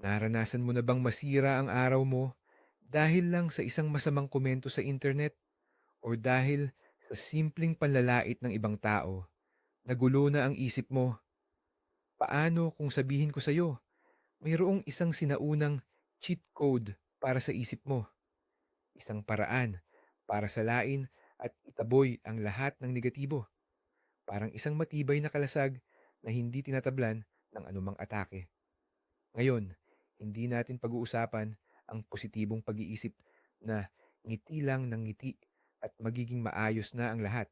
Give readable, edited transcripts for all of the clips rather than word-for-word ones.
Naranasan mo na bang masira ang araw mo dahil lang sa isang masamang komento sa internet o dahil sa simpleng panlalait ng ibang tao? Nagulo na ang isip mo. Paano kung sabihin ko sa'yo, mayroong isang sinaunang cheat code para sa isip mo, isang paraan para salain at itaboy ang lahat ng negatibo, parang isang matibay na kalasag na hindi tinatablan ng anumang atake. Ngayon, hindi natin pag-uusapan ang positibong pag-iisip na ngiti lang ng ngiti at magiging maayos na ang lahat.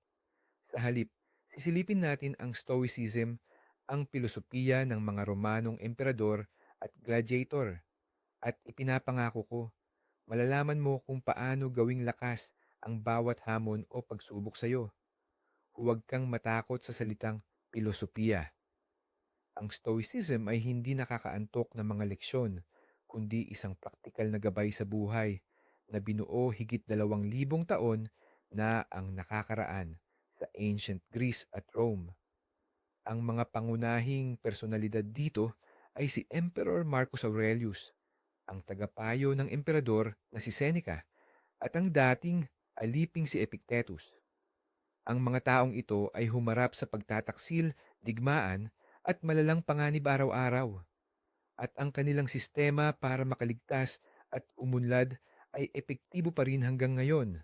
Sa halip, sisilipin natin ang Stoicism, ang pilosopiya ng mga Romanong emperador at gladiator. At ipinapangako ko, malalaman mo kung paano gawing lakas ang bawat hamon o pagsubok sa iyo. Huwag kang matakot sa salitang pilosopiya. Ang Stoicism ay hindi nakakaantok na mga leksyon, kundi isang praktikal na gabay sa buhay na binuo higit 2,000 taon na ang nakakaraan sa ancient Greece at Rome. Ang mga pangunahing personalidad dito ay si Emperor Marcus Aurelius, ang tagapayo ng emperador na si Seneca, at ang dating aliping si Epictetus. Ang mga taong ito ay humarap sa pagtataksil, digmaan, at malalang panganib araw-araw. At ang kanilang sistema para makaligtas at umunlad ay epektibo pa rin hanggang ngayon.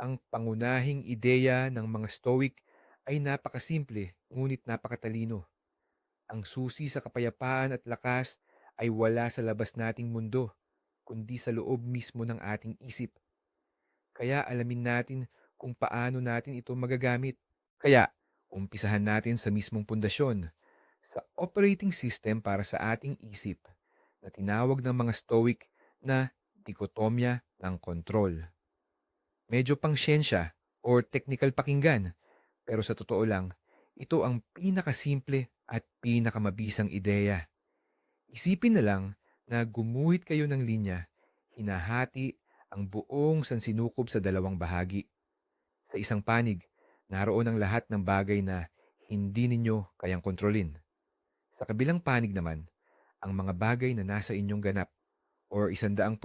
Ang pangunahing ideya ng mga Stoic ay napakasimple ngunit napakatalino. Ang susi sa kapayapaan at lakas ay wala sa labas nating mundo, kundi sa loob mismo ng ating isip. Kaya alamin natin kung paano natin ito magagamit. Kaya, umpisahan natin sa mismong pundasyon, sa operating system para sa ating isip, na tinawag ng mga Stoic na dikotomya ng kontrol. Medyo pang siyensya or technical pakinggan, pero sa totoo lang, ito ang pinakasimple at pinakamabisang ideya. Isipin na lang na gumuhit kayo ng linya, hinahati ang buong sansinukob sa dalawang bahagi. Sa isang panig, naroon ang lahat ng bagay na hindi ninyo kayang kontrolin. Sa kabilang panig naman, ang mga bagay na nasa inyong ganap or 100%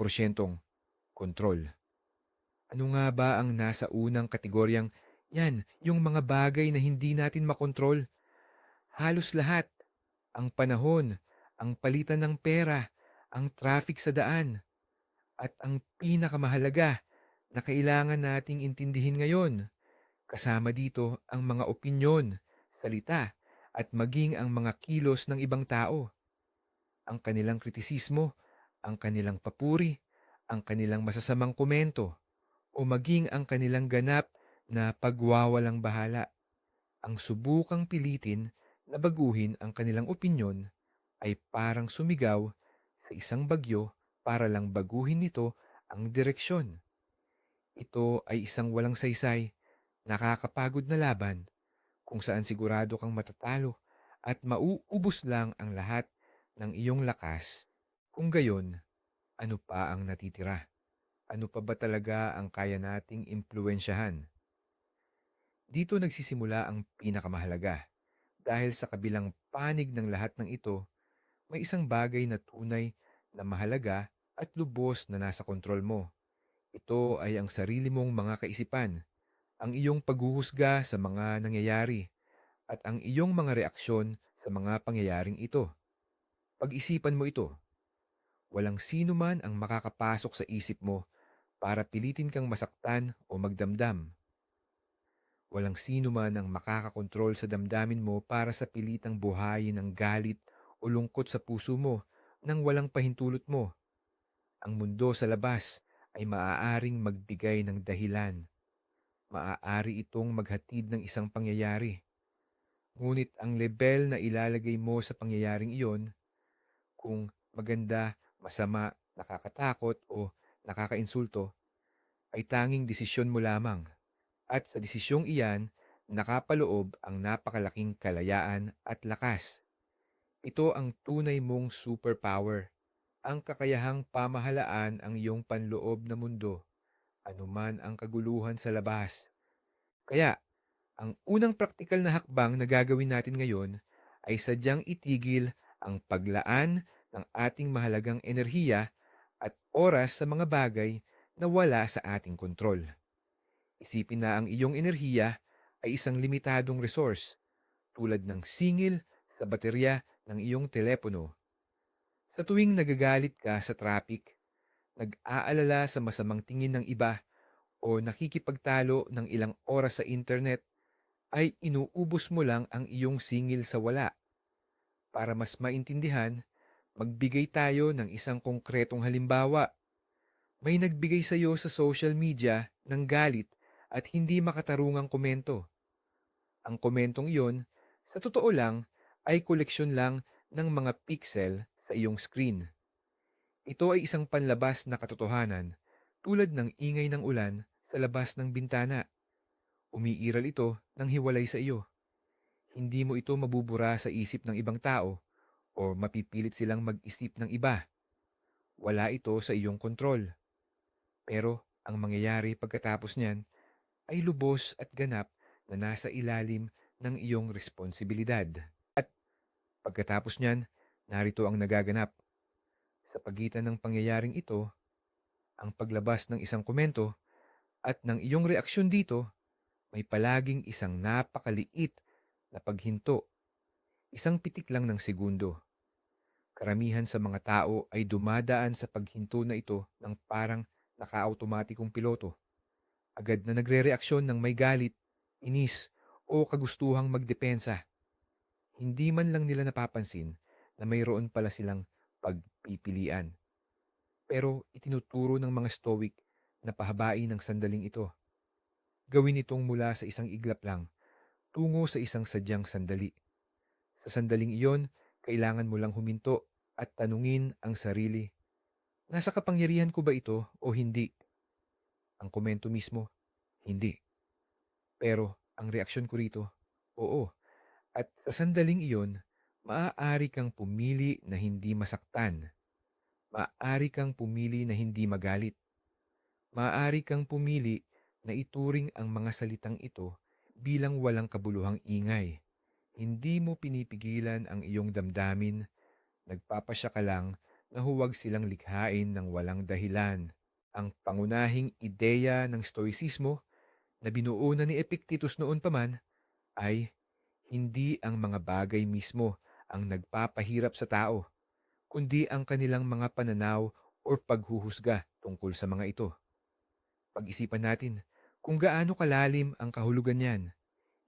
kontrol. Ano nga ba ang nasa unang kategoryang yan, yung mga bagay na hindi natin makontrol? Halos lahat. Ang panahon, ang palitan ng pera, ang traffic sa daan, at ang pinakamahalaga na kailangan nating intindihin ngayon. Kasama dito ang mga opinyon, salita, at maging ang mga kilos ng ibang tao. Ang kanilang kritisismo, ang kanilang papuri, ang kanilang masasamang komento, o maging ang kanilang ganap na pagwawalang bahala. Ang subukang pilitin na baguhin ang kanilang opinyon ay parang sumigaw sa isang bagyo para lang baguhin nito ang direksyon. Ito ay isang walang saysay, nakakapagod na laban kung saan sigurado kang matatalo at mauubos lang ang lahat ng iyong lakas. Kung gayon, ano pa ang natitira? Ano pa ba talaga ang kaya nating impluensyahan? Dito nagsisimula ang pinakamahalaga. Dahil sa kabilang panig ng lahat ng ito, may isang bagay na tunay na mahalaga at lubos na nasa kontrol mo. Ito ay ang sarili mong mga kaisipan, ang iyong paghuhusga sa mga nangyayari, at ang iyong mga reaksyon sa mga pangyayaring ito. Pag-isipan mo ito. Walang sino man ang makakapasok sa isip mo para pilitin kang masaktan o magdamdam. Walang sino man ang makakakontrol sa damdamin mo para sa pilitang buhayin ng galit o lungkot sa puso mo nang walang pahintulot mo. Ang mundo sa labas ay maaaring magbigay ng dahilan. Maaari itong maghatid ng isang pangyayari. Ngunit ang lebel na ilalagay mo sa pangyayaring iyon, kung maganda, masama, nakakatakot o nakakainsulto, ay tanging desisyon mo lamang. At sa desisyong iyan, nakapaloob ang napakalaking kalayaan at lakas. Ito ang tunay mong superpower, ang kakayahang pamahalaan ang iyong panloob na mundo, anuman ang kaguluhan sa labas. Kaya, ang unang praktikal na hakbang na gagawin natin ngayon ay sadyang itigil ang paglaan ng ating mahalagang enerhiya at oras sa mga bagay na wala sa ating kontrol. Isipin na ang iyong enerhiya ay isang limitadong resource tulad ng singil sa baterya ng iyong telepono. Sa tuwing nagagalit ka sa traffic, nag-aalala sa masamang tingin ng iba o nakikipagtalo ng ilang oras sa internet, ay inuubos mo lang ang iyong singil sa wala. Para mas maintindihan, magbigay tayo ng isang konkretong halimbawa. May nagbigay sa iyo sa social media ng galit at hindi makatarungang komento. Ang komentong iyon, sa totoo lang, ay koleksyon lang ng mga pixel sa iyong screen. Ito ay isang panlabas na katotohanan, tulad ng ingay ng ulan sa labas ng bintana. Umiiral ito ng hiwalay sa iyo. Hindi mo ito mabubura sa isip ng ibang tao o mapipilit silang mag-isip ng iba. Wala ito sa iyong kontrol. Pero ang mangyayari pagkatapos niyan ay lubos at ganap na nasa ilalim ng iyong responsibilidad. At pagkatapos niyan, narito ang nagaganap. Sa pagitan ng pangyayaring ito, ang paglabas ng isang komento at ng iyong reaksyon dito, may palaging isang napakaliit na paghinto, isang pitik lang ng segundo. Karamihan sa mga tao ay dumadaan sa paghinto na ito ng parang naka-automatikong piloto. Agad na nagre-reaksyon ng may galit, inis, o kagustuhang magdepensa. Hindi man lang nila napapansin na mayroon pala silang pagpipilian. Pero itinuturo ng mga stoic na pahabain ng sandaling ito. Gawin itong mula sa isang iglap lang, tungo sa isang sadyang sandali. Sa sandaling iyon, kailangan mo lang huminto at tanungin ang sarili, nasa kapangyarihan ko ba ito o hindi? Ang komento mismo, hindi. Pero ang reaksyon ko rito, oo. At sa sandaling iyon, maaari kang pumili na hindi masaktan. Maaari kang pumili na hindi magalit. Maaari kang pumili na ituring ang mga salitang ito bilang walang kabuluhang ingay. Hindi mo pinipigilan ang iyong damdamin, nagpapasya ka lang na huwag silang likhain ng walang dahilan. Ang pangunahing ideya ng stoicismo na binuo na ni Epictetus noon pa man ay hindi ang mga bagay mismo ang nagpapahirap sa tao, kundi ang kanilang mga pananaw o paghuhusga tungkol sa mga ito. Pag-isipan natin kung gaano kalalim ang kahulugan niyan.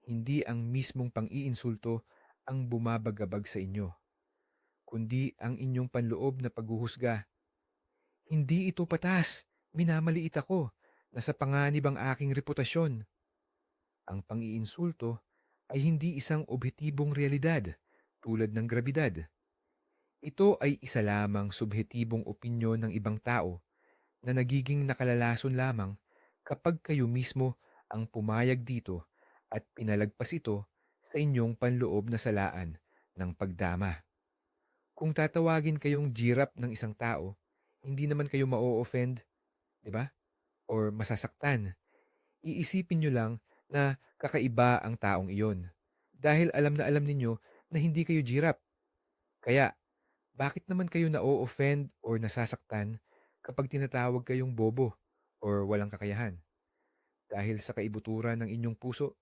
Hindi ang mismong pang-iinsulto ang bumabagabag sa inyo, kundi ang inyong panloob na paghuhusga. Hindi ito patas, minamaliit ako, nasa panganib ang aking reputasyon. Ang pang-iinsulto ay hindi isang objetibong realidad tulad ng grabidad. Ito ay isa lamang subhetibong opinyon ng ibang tao na nagiging nakalalason lamang kapag kayo mismo ang pumayag dito at pinalagpas ito sa inyong panloob na salaan ng pagdama. Kung tatawagin kayong girap ng isang tao, hindi naman kayo ma-offend, di ba? Or masasaktan. Iisipin nyo lang na kakaiba ang taong iyon. Dahil alam na alam ninyo na hindi kayo girap. Kaya, bakit naman kayo na-offend or nasasaktan kapag tinatawag kayong bobo or walang kakayahan? Dahil sa kaibuturan ng inyong puso,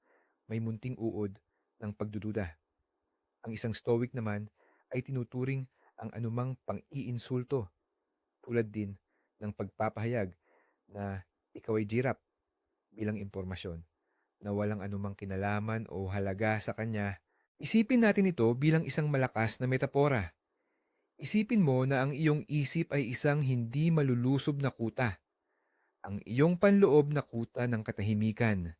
may munting uod ng pagdududa. Ang isang stoic naman ay tinuturing ang anumang pang-iinsulto tulad din ng pagpapahayag na ikaw ay girap bilang impormasyon na walang anumang kinalaman o halaga sa kanya. Isipin natin ito bilang isang malakas na metapora. Isipin mo na ang iyong isip ay isang hindi malulusob na kuta. Ang iyong panloob na kuta ng katahimikan.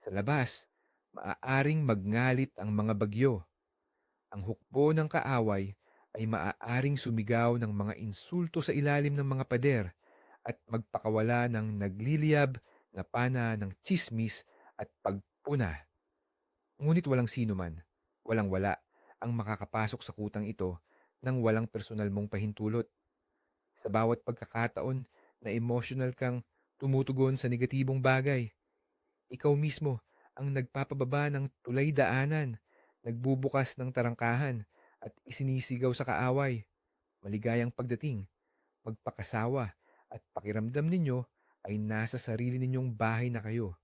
Sa labas, maaaring magngalit ang mga bagyo. Ang hukbo ng kaaway ay maaaring sumigaw ng mga insulto sa ilalim ng mga pader at magpakawala ng nagliliyab na pana ng tsismis at pagpuna. Ngunit walang sino man, walang wala, ang makakapasok sa kutang ito nang walang personal mong pahintulot. Sa bawat pagkakataon na emotional kang tumutugon sa negatibong bagay, ikaw mismo ang nagpapababa ng tulay daanan, nagbubukas ng tarangkahan, at isinisigaw sa kaaway. maligayang pagdating, magpakasawa, at pakiramdam ninyo ay nasa sarili ninyong bahay na kayo.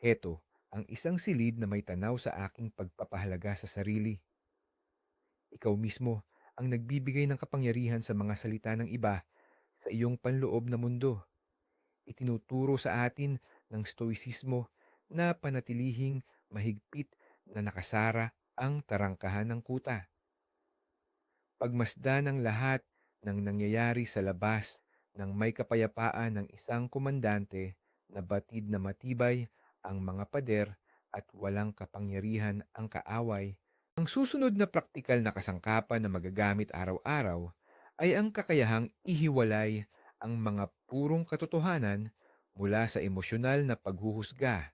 Heto, ang isang silid na may tanaw sa aking pagpapahalaga sa sarili. Ikaw mismo ang nagbibigay ng kapangyarihan sa mga salita ng iba sa iyong panloob na mundo. Itinuturo sa atin ng stoicismo na panatilihing mahigpit na nakasara ang tarangkahan ng kuta. Pagmasdan ng lahat ng nangyayari sa labas ng may kapayapaan ng isang komandante na batid na matibay ang mga pader at walang kapangyarihan ang kaaway. Ang susunod na praktikal na kasangkapan na magagamit araw-araw ay ang kakayahang ihiwalay ang mga purong katotohanan mula sa emosyonal na paghuhusga.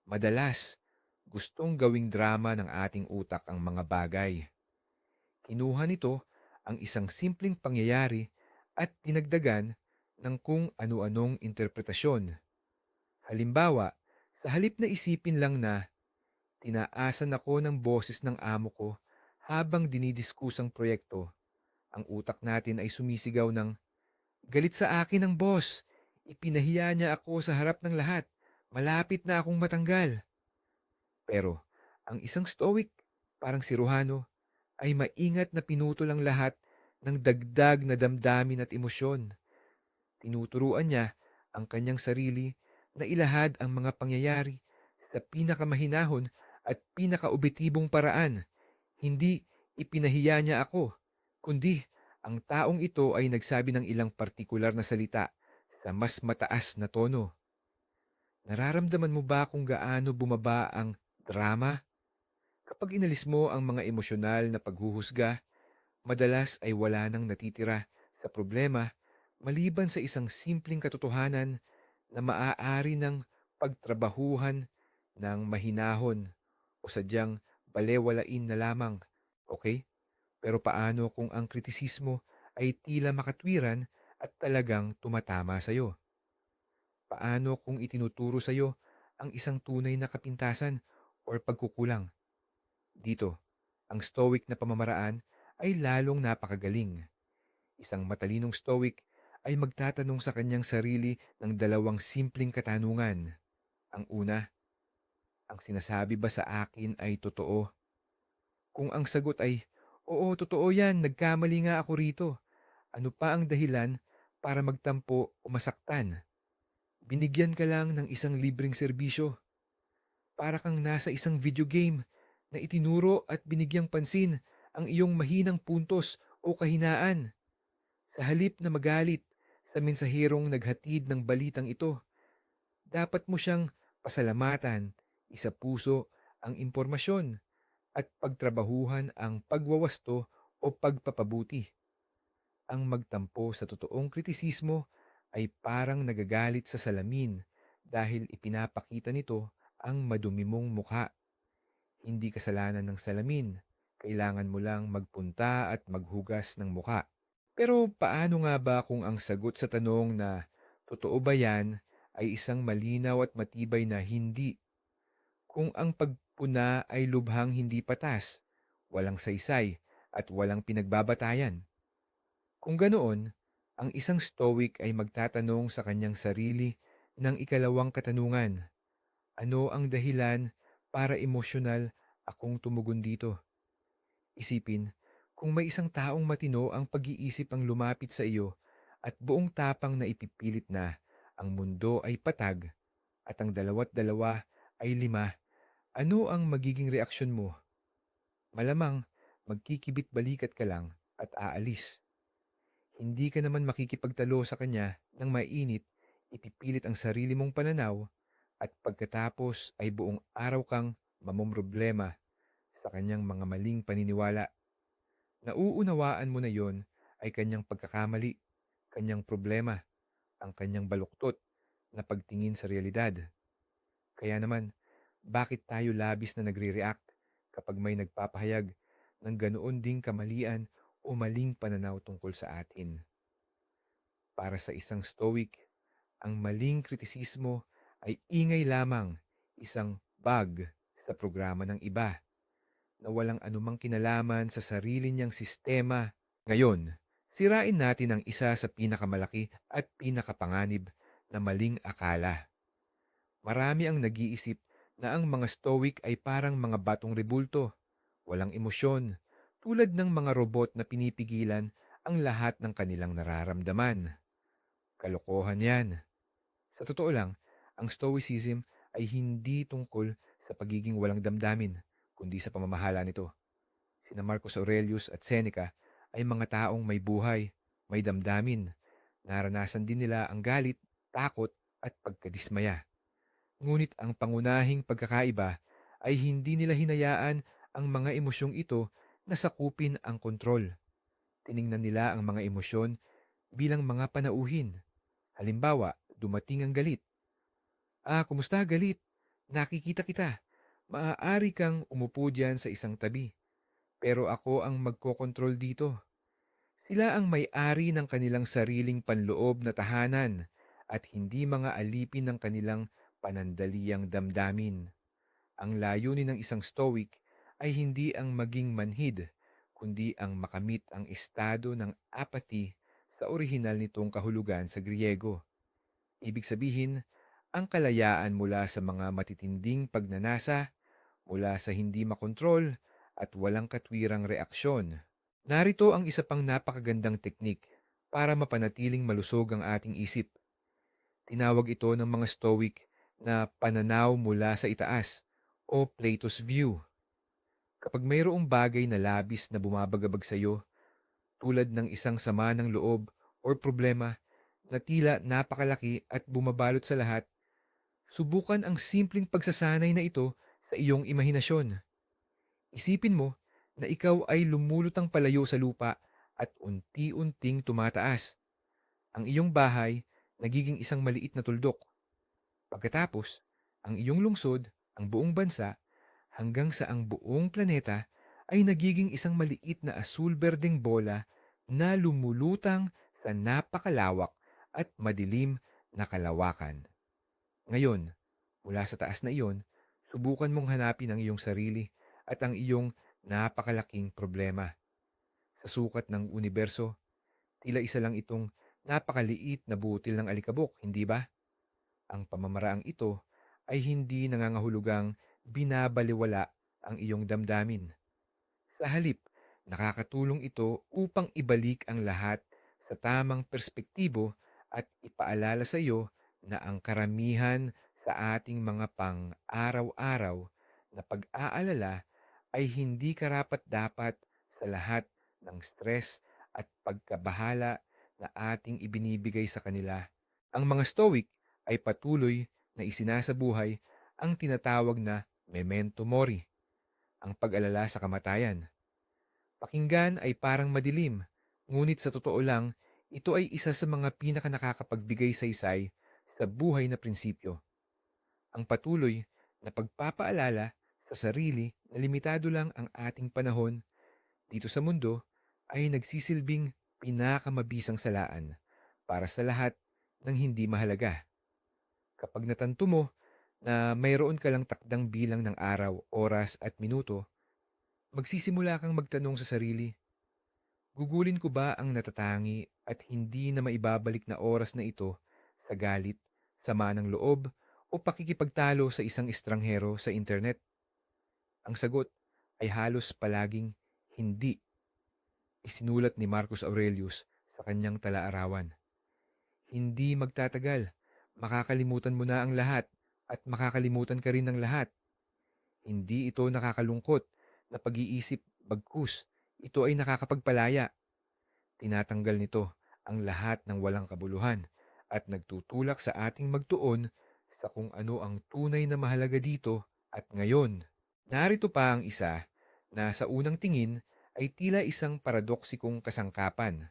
Madalas, gustong gawing drama ng ating utak ang mga bagay. Kinuha nito ang isang simpleng pangyayari at dinagdagan ng kung ano-anong interpretasyon. Halimbawa, sa halip na isipin lang na tinaasan ako ng boses ng amo ko habang dinidiskusang proyekto, ang utak natin ay sumisigaw ng, "Galit sa akin ang boss. Ipinahiya niya ako sa harap ng lahat. Malapit na akong matanggal." Pero, ang isang stoic, parang si Ruhano, ay maingat na pinutol ang lahat ng dagdag na damdamin at emosyon. Tinuturuan niya ang kanyang sarili na ilahad ang mga pangyayari sa pinakamahinahon at pinakaobetibong paraan. Hindi ipinahiya niya ako, kundi ang taong ito ay nagsabi ng ilang partikular na salita sa mas mataas na tono. Nararamdaman mo ba kung gaano bumaba ang drama? Kapag inalis mo ang mga emosyonal na paghuhusga, madalas ay wala nang natitira sa problema maliban sa isang simpleng katotohanan na maaari ng pagtrabahuhan ng mahinahon o sadyang balewalain na lamang. Okay? Pero paano kung ang kritisismo ay tila makatwiran at talagang tumatama sa'yo? Paano kung itinuturo sa'yo ang isang tunay na kapintasan o pagkukulang? Dito, ang stoic na pamamaraan ay lalong napakagaling. Isang matalinong stoic ay magtatanong sa kanyang sarili ng dalawang simpleng katanungan. Ang una, ang sinasabi ba sa akin ay totoo? Kung ang sagot ay, "Oo, totoo yan, nagkamali nga ako rito," ano pa ang dahilan para magtampo o masaktan? Binigyan ka lang ng isang libreng serbisyo. Para kang nasa isang video game na itinuro at binigyang pansin ang iyong mahinang puntos o kahinaan. Sa halip na magalit sa mensaherong naghatid ng balitang ito, dapat mo siyang pasalamatan, isapuso ang impormasyon at pagtrabahuhan ang pagwawasto o pagpapabuti. Ang magtampo sa totoong kritisismo ay parang nagagalit sa salamin dahil ipinapakita nito ang madumi mong mukha. Hindi kasalanan ng salamin. Kailangan mo lang magpunta at maghugas ng mukha. Pero paano nga ba kung ang sagot sa tanong na totoo ba yan ay isang malinaw at matibay na hindi? Kung ang pagpuna ay lubhang hindi patas, walang saysay, at walang pinagbabatayan. Kung ganoon, ang isang stoic ay magtatanong sa kanyang sarili ng ikalawang katanungan. Ano ang dahilan para emosyonal akong tumugon dito? Isipin, kung may isang taong matino ang pag-iisip ang lumapit sa iyo at buong tapang na ipipilit na ang mundo ay patag at ang dalawat dalawa ay lima, ano ang magiging reaksyon mo? Malamang magkikibit balikat ka lang at aalis. Hindi ka naman makikipagtalo sa kanya ng mainit, ipipilit ang sarili mong pananaw at pagkatapos ay buong araw kang mamomroblema sa kanyang mga maling paniniwala. Nauunawaan mo na yon ay kanyang pagkakamali, kanyang problema, ang kanyang baluktot na pagtingin sa realidad. Kaya naman, bakit tayo labis na nagre-react kapag may nagpapahayag ng ganoon ding kamalian o maling pananaw tungkol sa atin? Para sa isang stoic, ang maling kritisismo ay ingay lamang, isang bug sa programa ng iba na walang anumang kinalaman sa sarili niyang sistema. Ngayon, Sirain natin ang isa sa pinakamalaki at pinakapanganib na maling akala. Marami ang nag-iisip na ang mga stoic ay parang mga batong rebulto, walang emosyon, tulad ng mga robot na pinipigilan ang lahat ng kanilang nararamdaman. Kalokohan yan. Sa totoo lang, ang stoicism ay hindi tungkol sa pagiging walang damdamin, kundi sa pamamahala nito. Sina Marcus Aurelius at Seneca ay mga taong may buhay, may damdamin. Naranasan din nila ang galit, takot at pagkadismaya. Ngunit ang pangunahing pagkakaiba ay hindi nila hinayaan ang mga emosyong ito na sakupin ang kontrol. Tiningnan nila ang mga emosyon bilang mga panauhin. Halimbawa, dumating ang galit. Kumusta galit? Nakikita kita. Maaari kang umupo diyan sa isang tabi. Pero ako ang magkokontrol dito. Sila ang may-ari ng kanilang sariling panloob na tahanan at hindi mga alipin ng kanilang panandaliang damdamin. Ang layunin ng isang stoic ay hindi ang maging manhid, kundi ang makamit ang estado ng apathy sa orihinal nitong kahulugan sa Griego. Ibig sabihin, ang kalayaan mula sa mga matitinding pagnanasa, mula sa hindi makontrol at walang katwirang reaksyon. Narito ang isa pang napakagandang teknik para mapanatiling malusog ang ating isip. Tinawag ito ng mga Stoic na pananaw mula sa itaas o Plato's View. Kapag mayroong bagay na labis na bumabagabag sa iyo, tulad ng isang sama ng loob o problema na tila napakalaki at bumabalot sa lahat, subukan ang simpleng pagsasanay na ito sa iyong imahinasyon. Isipin mo na ikaw ay lumulutang palayo sa lupa at unti-unting tumataas. Ang iyong bahay nagiging isang maliit na tuldok. Pagkatapos, ang iyong lungsod, ang buong bansa, hanggang sa ang buong planeta ay nagiging isang maliit na asul-berdeng bola na lumulutang sa napakalawak at madilim na kalawakan. Ngayon, mula sa taas na iyon, subukan mong hanapin ang iyong sarili at ang iyong napakalaking problema. Sa sukat ng universo, tila isa lang itong napakaliit na butil ng alikabok, hindi ba? Ang pamamaraang ito ay hindi nangangahulugang binabaliwala ang iyong damdamin. Sa halip, nakakatulong ito upang ibalik ang lahat sa tamang perspektibo at ipaalala sa iyo na ang karamihan sa ating mga pang-araw-araw na pag-aalala ay hindi karapat-dapat sa lahat ng stress at pagkabahala na ating ibinibigay sa kanila. Ang mga Stoic ay patuloy na isinasabuhay ang tinatawag na memento mori, ang pag-alala sa kamatayan. Pakinggan ay parang madilim, ngunit sa totoo lang, ito ay isa sa mga pinakanakakapagbigay saysay sa buhay na prinsipyo. Ang patuloy na pagpapaalala sa sarili na limitado lang ang ating panahon dito sa mundo ay nagsisilbing pinakamabisang salaan para sa lahat ng hindi mahalaga. Kapag natanto mo na mayroon ka lang takdang bilang ng araw, oras at minuto, magsisimula kang magtanong sa sarili, gugulin ko ba ang natatangi at hindi na maibabalik na oras na ito sa galit, sama ng loob, o pakikipagtalo sa isang estranghero sa internet? Ang sagot ay halos palaging hindi. Isinulat ni Marcus Aurelius sa kanyang talaarawan. Hindi magtatagal. Makakalimutan mo na ang lahat at makakalimutan ka rin ng lahat. Hindi ito nakakalungkot na pag-iisip, bagkus ito ay nakakapagpalaya. Tinatanggal nito ang lahat ng walang kabuluhan at nagtutulak sa ating magtuon sa kung ano ang tunay na mahalaga dito at ngayon. Narito pa ang isa na sa unang tingin ay tila isang paradoksikong kasangkapan,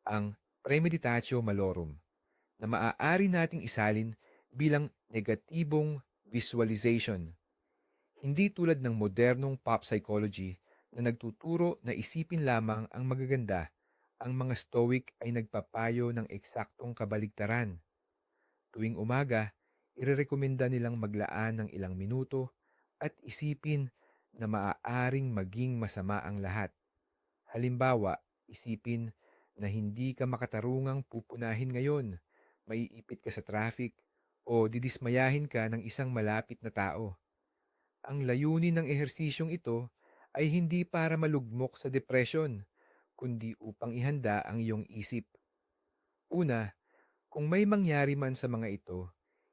ang premeditatio malorum, na maaari nating isalin bilang negatibong visualization. Hindi tulad ng modernong pop psychology na nagtuturo na isipin lamang ang magaganda, ang mga stoic ay nagpapayo ng eksaktong kabaligtaran. Tuwing umaga, irerekomenda nilang maglaan ng ilang minuto at isipin na maaaring maging masama ang lahat. Halimbawa, isipin na hindi ka makatarungang pupunahin ngayon, maiipit ka sa traffic, o didismayahin ka ng isang malapit na tao. Ang layunin ng ehersisyong ito ay hindi para malugmok sa depresyon, kundi upang ihanda ang iyong isip. Una, kung may mangyari man sa mga ito,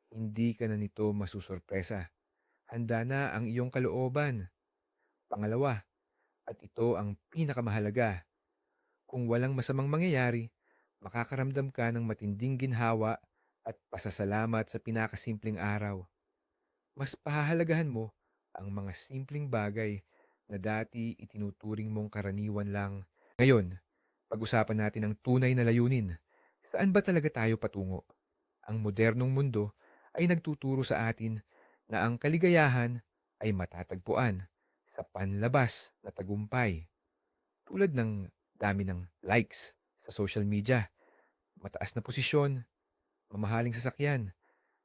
hindi ka na nito masusurpresa. Handa na ang iyong kalooban. Pangalawa, at ito ang pinakamahalaga, kung walang masamang mangyayari, makakaramdam ka ng matinding ginhawa at pasasalamat sa pinakasimpleng araw. Mas pahahalagahan mo ang mga simpleng bagay na dati itinuturing mong karaniwan lang. Ngayon, pag-usapan natin ang tunay na layunin. Saan ba talaga tayo patungo? Ang modernong mundo ay nagtuturo sa atin na ang kaligayahan ay matatagpuan sa panlabas na tagumpay, tulad ng dami ng likes sa social media, mataas na posisyon, mamahaling sasakyan,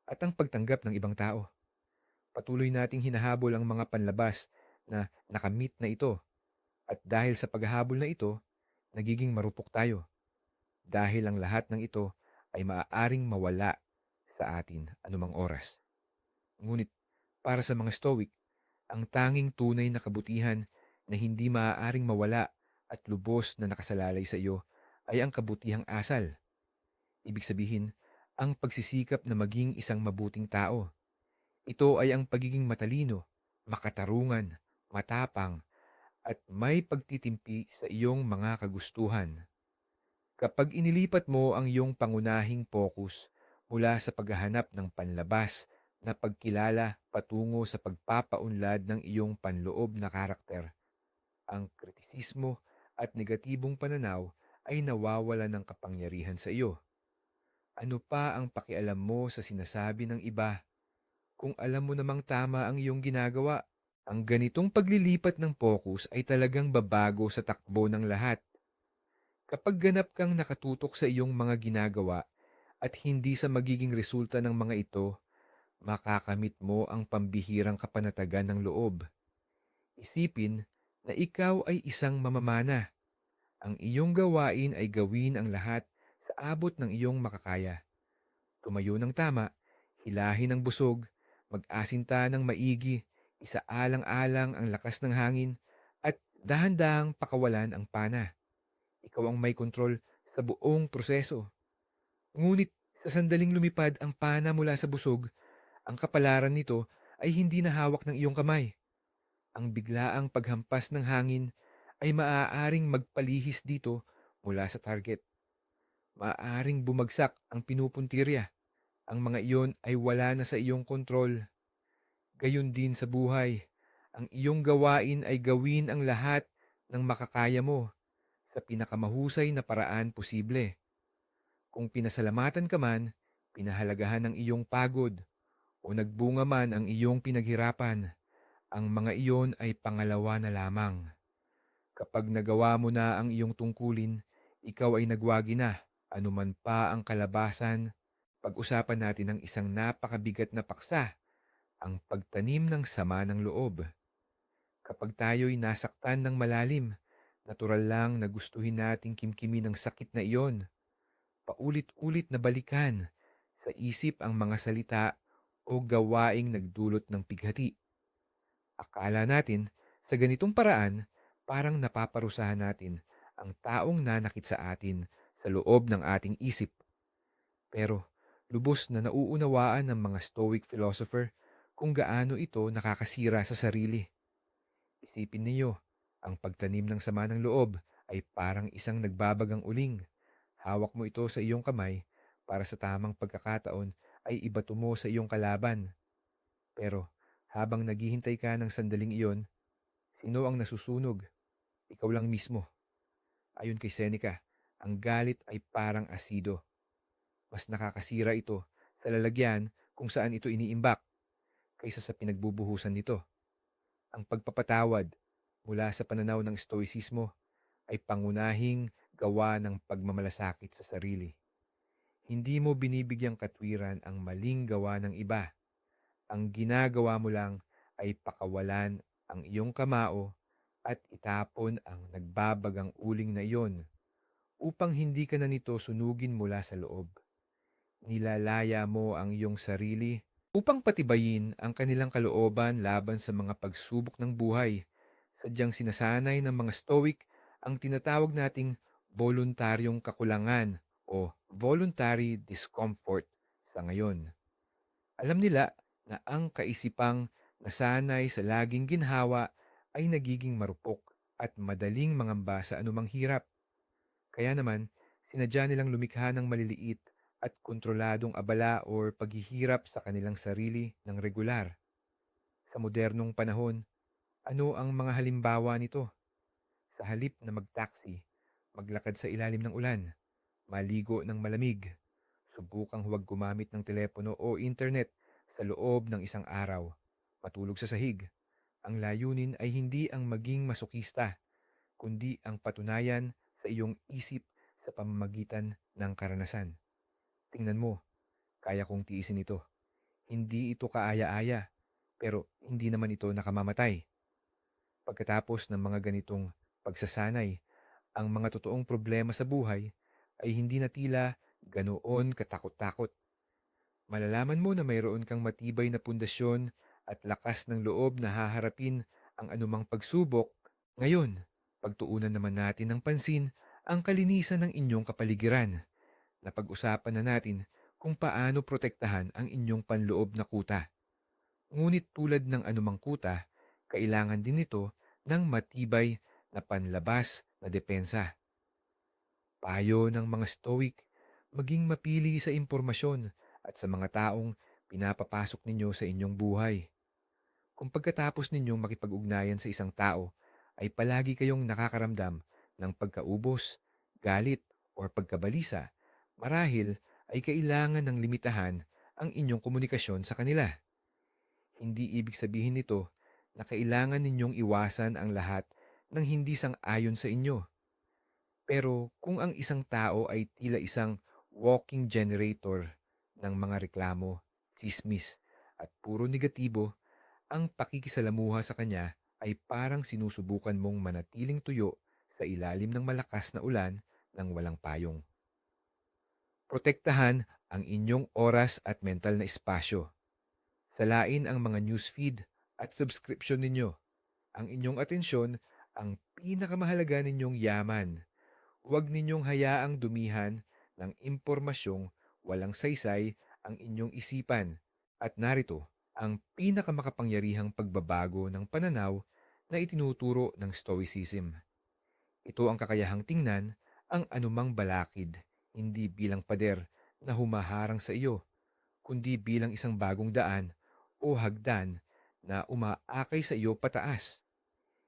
at ang pagtanggap ng ibang tao. Patuloy nating hinahabol ang mga panlabas na nakamit na ito, at dahil sa paghahabol na ito, nagiging marupok tayo dahil ang lahat ng ito ay maaaring mawala sa atin anumang oras. Ngunit para sa mga Stoic, ang tanging tunay na kabutihan na hindi maaaring mawala at lubos na nakasalalay sa iyo ay ang kabutihang asal. Ibig sabihin, ang pagsisikap na maging isang mabuting tao. Ito ay ang pagiging matalino, makatarungan, matapang, at may pagtitimpi sa iyong mga kagustuhan. Kapag inilipat mo ang iyong pangunahing focus mula sa paghahanap ng panlabas na pagkilala patungo sa pagpapaunlad ng iyong panloob na karakter, ang kritisismo at negatibong pananaw ay nawawala ng kapangyarihan sa iyo. Ano pa ang pakialam mo sa sinasabi ng iba kung alam mo namang tama ang iyong ginagawa? Ang ganitong paglilipat ng focus ay talagang babago sa takbo ng lahat. Kapag ganap kang nakatutok sa iyong mga ginagawa at hindi sa magiging resulta ng mga ito, makakamit mo ang pambihirang kapanatagan ng loob. Isipin na ikaw ay isang mamamana. Ang iyong gawain ay gawin ang lahat sa abot ng iyong makakaya. Tumayo ng tama, hilahin ang busog, mag-asinta ng maigi, isaalang-alang ang lakas ng hangin, at dahan-dahang pakawalan ang pana. Ikaw ang may kontrol sa buong proseso. Ngunit sa sandaling lumipad ang pana mula sa busog, ang kapalaran nito ay hindi na hawak ng iyong kamay. Ang biglaang paghampas ng hangin ay maaaring magpalihis dito mula sa target. Maaaring bumagsak ang pinupuntirya. Ang mga iyon ay wala na sa iyong kontrol. Gayon din sa buhay. Ang iyong gawain ay gawin ang lahat ng makakaya mo sa pinakamahusay na paraan posible. Kung pinasalamatan ka man, pinahalagahan ang iyong pagod, o nagbunga man ang iyong pinaghirapan, ang mga iyon ay pangalawa na lamang. Kapag nagawa mo na ang iyong tungkulin, ikaw ay nagwagi na. Anuman pa ang kalabasan, pag-usapan natin ang isang napakabigat na paksa, ang pagtanim ng sama ng loob. Kapag tayo'y nasaktan ng malalim, natural lang na gustuhin nating kimkimin ang sakit na iyon. Paulit-ulit na balikan sa isip ang mga salita o gawaing nagdulot ng pighati. Akala natin, sa ganitong paraan, parang napaparusahan natin ang taong nanakit sa atin sa loob ng ating isip. Pero lubos na nauunawaan ng mga Stoic philosopher kung gaano ito nakakasira sa sarili. Isipin niyo, ang pagtanim ng sama ng loob ay parang isang nagbabagang uling. Hawak mo ito sa iyong kamay para sa tamang pagkakataon ay ibato mo sa iyong kalaban. Pero habang naghihintay ka ng sandaling iyon, sino ang nasusunog? Ikaw lang mismo. Ayon kay Seneca, ang galit ay parang asido. Mas nakakasira ito sa lalagyan kung saan ito iniimbak kaysa sa pinagbubuhusan nito. Ang pagpapatawad mula sa pananaw ng Stoicismo ay pangunahing gawa ng pagmamalasakit sa sarili. Hindi mo binibigyang katwiran ang maling gawa ng iba. Ang ginagawa mo lang ay pakawalan ang iyong kamao at itapon ang nagbabagang uling na iyon upang hindi ka na nito sunugin mula sa loob. Nilalaya mo ang iyong sarili upang patibayin ang kanilang kalooban laban sa mga pagsubok ng buhay. Sadyang sinasanay ng mga Stoic ang tinatawag nating voluntaryong kakulangan o voluntary discomfort sa ngayon. Alam nila na ang kaisipang nasanay sa laging ginhawa ay nagiging marupok at madaling mangamba sa anumang hirap. Kaya naman, sinadya nilang lumikha ng maliliit at kontroladong abala o paghihirap sa kanilang sarili ng regular. Sa modernong panahon, ano ang mga halimbawa nito? Sa halip na mag-taxi, maglakad sa ilalim ng ulan, maligo ng malamig, subukang huwag gumamit ng telepono o internet sa loob ng isang araw, matulog sa sahig. Ang layunin ay hindi ang maging masokista, kundi ang patunayan sa iyong isip sa pamamagitan ng karanasan. Tingnan mo, kaya kong tiisin ito. Hindi ito kaaya-aya, pero hindi naman ito nakamamatay. Pagkatapos ng mga ganitong pagsasanay, ang mga totoong problema sa buhay ay hindi na tila ganoon katakot-takot. Malalaman mo na mayroon kang matibay na pundasyon at lakas ng loob na haharapin ang anumang pagsubok. Ngayon, pagtuunan naman natin ng pansin ang kalinisan ng inyong kapaligiran. Napag-usapan na natin kung paano protektahan ang inyong panloob na kuta. Ngunit tulad ng anumang kuta, kailangan din ito ng matibay na panlabas na depensa. Payo ng mga Stoic, maging mapili sa impormasyon at sa mga taong pinapapasok ninyo sa inyong buhay. Kung pagkatapos ninyong makipag-ugnayan sa isang tao, ay palagi kayong nakakaramdam ng pagkaubos, galit, o pagkabalisa, marahil ay kailangan ng limitahan ang inyong komunikasyon sa kanila. Hindi ibig sabihin nito na kailangan ninyong iwasan ang lahat ng hindi sang-ayon sa inyo. Pero kung ang isang tao ay tila isang walking generator ng mga reklamo, chismis, at puro negatibo, ang pakikisalamuha sa kanya ay parang sinusubukan mong manatiling tuyo sa ilalim ng malakas na ulan ng walang payong. Protektahan ang inyong oras at mental na espasyo. Salain ang mga newsfeed at subscription ninyo. Ang inyong atensyon ang pinakamahalaga ninyong yaman. Huwag ninyong hayaang dumihan ng impormasyong walang saysay ang inyong isipan. At narito ang pinakamakapangyarihang pagbabago ng pananaw na itinuturo ng Stoicism. Ito ang kakayahang tingnan ang anumang balakid, hindi bilang pader na humaharang sa iyo, kundi bilang isang bagong daan o hagdan na umaakay sa iyo pataas.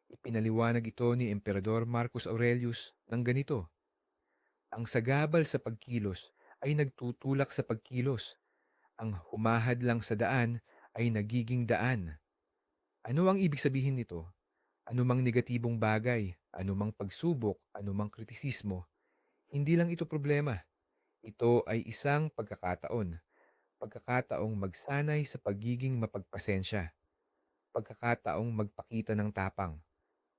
Ipinaliwanag ito ni Emperador Marcus Aurelius ng ganito: ang sagabal sa pagkilos ay nagtutulak sa pagkilos. Ang humahad lang sa daan ay nagiging daan. Ano ang ibig sabihin nito? Anumang negatibong bagay, anumang pagsubok, anumang kritisismo, hindi lang ito problema. Ito ay isang pagkakataon. Pagkakataong magsanay sa pagiging mapagpasensya. Pagkakataong magpakita ng tapang.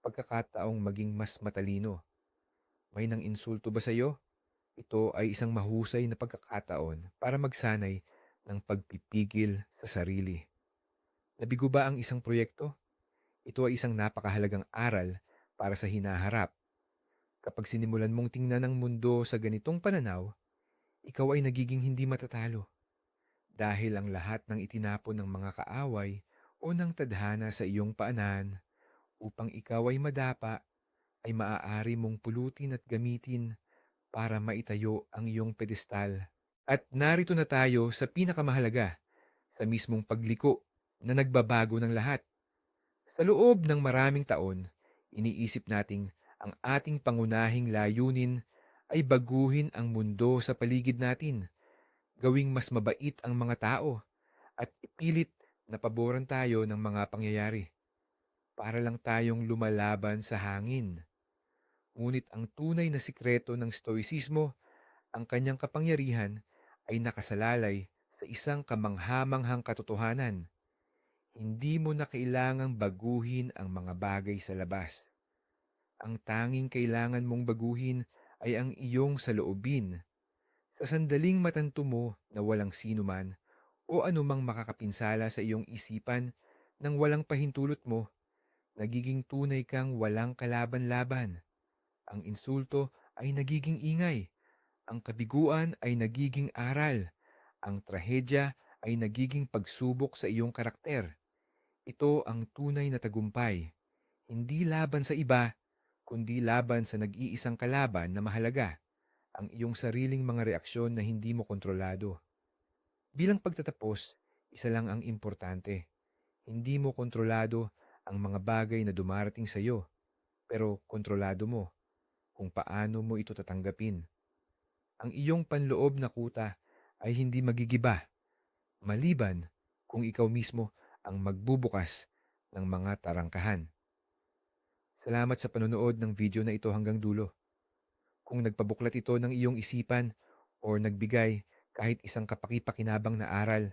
Pagkakataong maging mas matalino. May nang insulto ba sa iyo? Ito ay isang mahusay na pagkakataon para magsanay ng pagpipigil sa sarili. Nabigo ba ang isang proyekto? Ito ay isang napakahalagang aral para sa hinaharap. Kapag sinimulan mong tingnan ang mundo sa ganitong pananaw, ikaw ay nagiging hindi matatalo. Dahil ang lahat ng itinapon ng mga kaaway o ng tadhana sa iyong paanan upang ikaw ay madapa ay maaari mong pulutin at gamitin para maitayo ang iyong pedestal. At narito na tayo sa pinakamahalaga, sa mismong pagliko na nagbabago ng lahat. Sa loob ng maraming taon, iniisip nating ang ating pangunahing layunin ay baguhin ang mundo sa paligid natin, gawing mas mabait ang mga tao, at ipilit na paboran tayo ng mga pangyayari. Para lang tayong lumalaban sa hangin. Ngunit ang tunay na sikreto ng Stoicismo, ang kanyang kapangyarihan, ay nakasalalay sa isang kamanghamanghang katotohanan. Hindi mo na kailangang baguhin ang mga bagay sa labas. Ang tanging kailangan mong baguhin ay ang iyong saloobin. Sa sandaling matanto mo na walang sino man o anumang makakapinsala sa iyong isipan nang walang pahintulot mo, nagiging tunay kang walang kalaban-laban. Ang insulto ay nagiging ingay, ang kabiguan ay nagiging aral, ang trahedya ay nagiging pagsubok sa iyong karakter. Ito ang tunay na tagumpay, hindi laban sa iba, kundi laban sa nag-iisang kalaban na mahalaga, ang iyong sariling mga reaksyon na hindi mo kontrolado. Bilang pagtatapos, isa lang ang importante. Hindi mo kontrolado ang mga bagay na dumarating sa iyo, pero kontrolado mo kung paano mo ito tatanggapin. Ang iyong panloob na kuta ay hindi magigiba, maliban kung ikaw mismo ang magbubukas ng mga tarangkahan. Salamat sa panonood ng video na ito hanggang dulo. Kung nagpabuklat ito ng iyong isipan o nagbigay kahit isang kapaki-pakinabang na aral,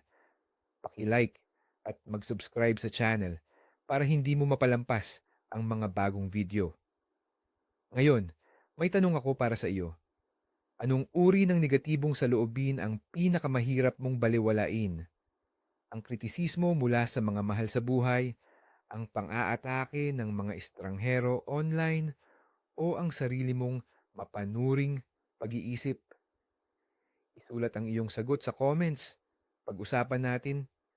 paki-like at mag-subscribe sa channel para hindi mo mapalampas ang mga bagong video. Ngayon, may tanong ako para sa iyo. Anong uri ng negatibong saloobin ang pinakamahirap mong balewalain? Ang kritisismo mula sa mga mahal sa buhay, ang pang-aatake ng mga estranghero online, o ang sarili mong mapanuring pag-iisip? Isulat ang iyong sagot sa comments. Pag-usapan natin